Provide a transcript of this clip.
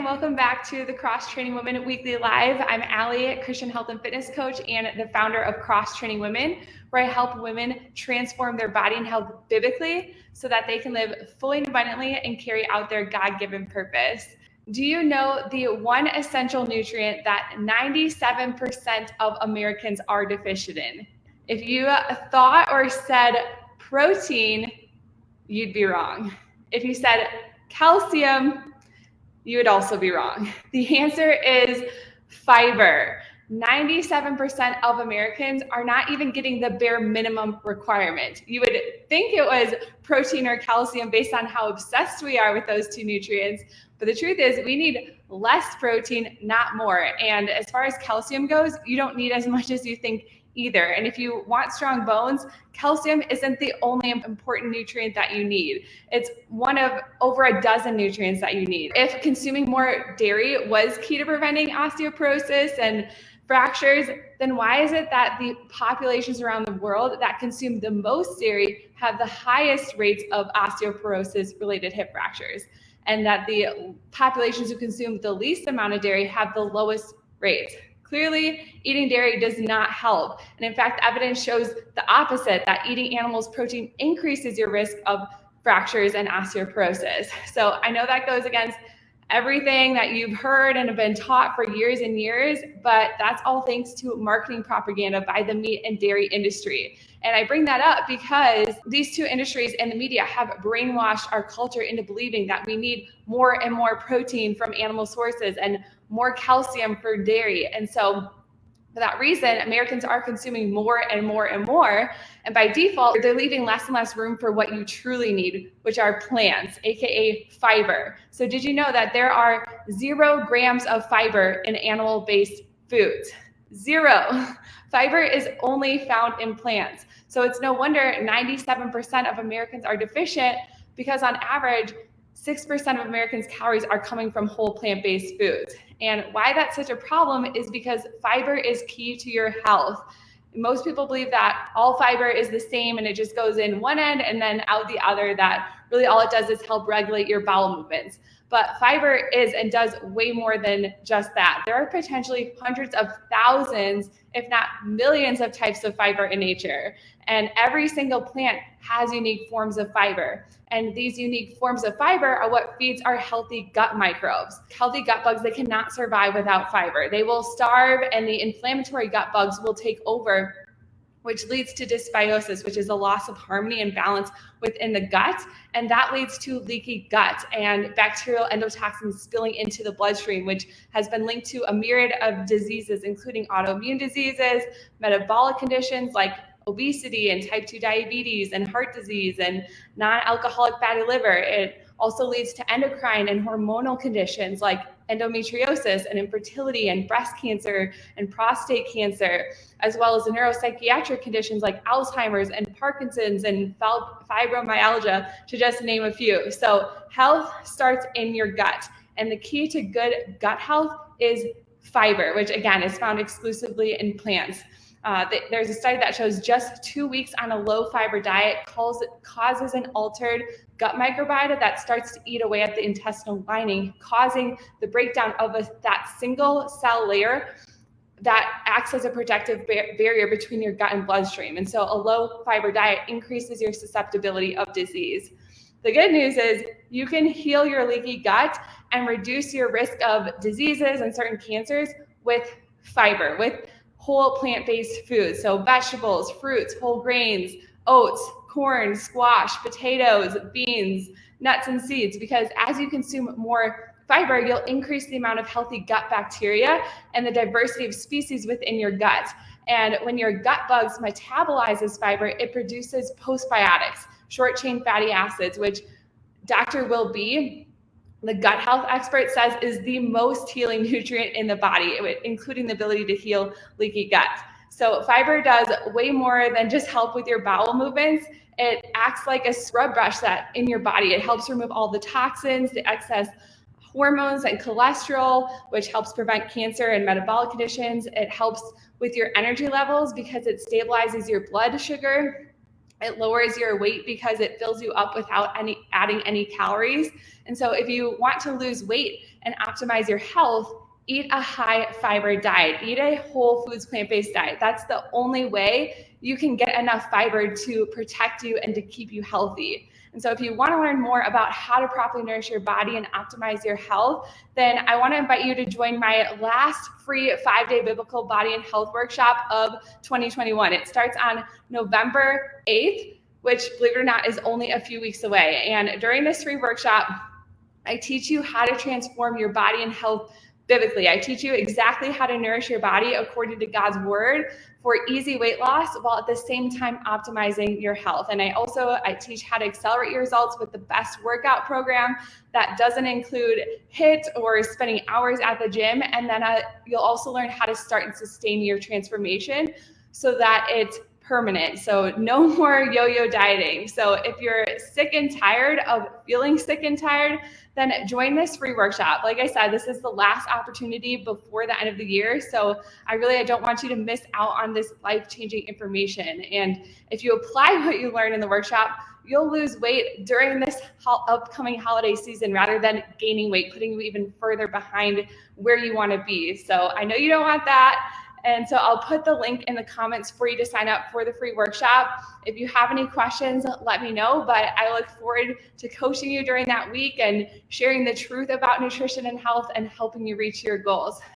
welcome back to the Cross Training Women Weekly Live. I'm Allie, Christian health and fitness coach and the founder of Cross Training Women, where I help women transform their body and health biblically so that they can live fully and abundantly and carry out their God-given purpose. Do you know the one essential nutrient that 97% of Americans are deficient in? If you thought or said protein, you'd be wrong. If you said calcium, you would also be wrong. The answer is fiber. 97% of Americans are not even getting the bare minimum requirement. You would think it was protein or calcium based on how obsessed we are with those two nutrients. But the truth is we need less protein, not more. And as far as calcium goes, you don't need as much as you think either. And if you want strong bones, calcium isn't the only important nutrient that you need. It's one of over a dozen nutrients that you need. If consuming more dairy was key to preventing osteoporosis and fractures, then why is it that the populations around the world that consume the most dairy have the highest rates of osteoporosis related hip fractures, and that the populations who consume the least amount of dairy have the lowest rates? Clearly, eating dairy does not help. And in fact, evidence shows the opposite, that eating animals' protein increases your risk of fractures and osteoporosis. So I know that goes against everything that you've heard and have been taught for years and years, but that's all thanks to marketing propaganda by the meat and dairy industry. And I bring that up because these two industries and the media have brainwashed our culture into believing that we need more and more protein from animal sources and more calcium for dairy. And so for that reason, Americans are consuming more and more and more. And by default, they're leaving less and less room for what you truly need, which are plants, AKA fiber. So did you know that there are 0 grams of fiber in animal-based foods? 0. Fiber is only found in plants. So it's no wonder 97% of Americans are deficient, because on average, 6% of Americans' calories are coming from whole plant-based foods. And why that's such a problem is because fiber is key to your health. Most people believe that all fiber is the same and it just goes in one end and then out the other, that really all it does is help regulate your bowel movements. But fiber is and does way more than just that. There are potentially hundreds of thousands, if not millions, of types of fiber in nature. And every single plant has unique forms of fiber. And these unique forms of fiber are what feeds our healthy gut microbes. Healthy gut bugs, they cannot survive without fiber. They will starve and the inflammatory gut bugs will take over, which leads to dysbiosis, which is a loss of harmony and balance within the gut. And that leads to leaky gut and bacterial endotoxins spilling into the bloodstream, which has been linked to a myriad of diseases, including autoimmune diseases, metabolic conditions like obesity and type 2 diabetes and heart disease and non-alcoholic fatty liver. It also leads to endocrine and hormonal conditions like endometriosis and infertility and breast cancer and prostate cancer, as well as the neuropsychiatric conditions like Alzheimer's and Parkinson's and fibromyalgia, to just name a few. So health starts in your gut. And the key to good gut health is fiber, which again is found exclusively in plants. There's a study that shows just 2 weeks on a low fiber diet causes an altered gut microbiota that starts to eat away at the intestinal lining, causing the breakdown of that single cell layer that acts as a protective barrier between your gut and bloodstream. And so a low fiber diet increases your susceptibility of disease. The good news is you can heal your leaky gut and reduce your risk of diseases and certain cancers with fiber, with whole plant-based foods. So vegetables, fruits, whole grains, oats, corn, squash, potatoes, beans, nuts, and seeds. Because as you consume more fiber, you'll increase the amount of healthy gut bacteria and the diversity of species within your gut. And when your gut bugs metabolize this fiber, it produces postbiotics, short-chain fatty acids, which Dr. Will B., the gut health expert, says is the most healing nutrient in the body, including the ability to heal leaky gut. So fiber does way more than just help with your bowel movements. It acts like a scrub brush that in your body. It helps remove all the toxins, the excess hormones and cholesterol, which helps prevent cancer and metabolic conditions. It helps with your energy levels because it stabilizes your blood sugar. It lowers your weight because it fills you up without adding any calories. And so if you want to lose weight, and optimize your health, eat a high fiber diet, eat a whole foods plant-based diet. That's the only way you can get enough fiber to protect you and to keep you healthy. And so if you want to learn more about how to properly nourish your body and optimize your health, then I want to invite you to join my last free 5-day biblical body and health workshop of 2021. It starts on November 8th, which, believe it or not, is only a few weeks away. And during this free workshop, I teach you how to transform your body and health biblically. I teach you exactly how to nourish your body according to God's word for easy weight loss, while at the same time optimizing your health. And I teach how to accelerate your results with the best workout program that doesn't include HIIT or spending hours at the gym. And then you'll also learn how to start and sustain your transformation so that it's permanent. So no more yo-yo dieting. So if you're sick and tired of feeling sick and tired, then join this free workshop. Like I said, this is the last opportunity before the end of the year. So I don't want you to miss out on this life-changing information. And if you apply what you learn in the workshop, you'll lose weight during this upcoming holiday season rather than gaining weight, putting you even further behind where you want to be. So I know you don't want that. And so I'll put the link in the comments for you to sign up for the free workshop. If you have any questions, let me know. But I look forward to coaching you during that week and sharing the truth about nutrition and health and helping you reach your goals.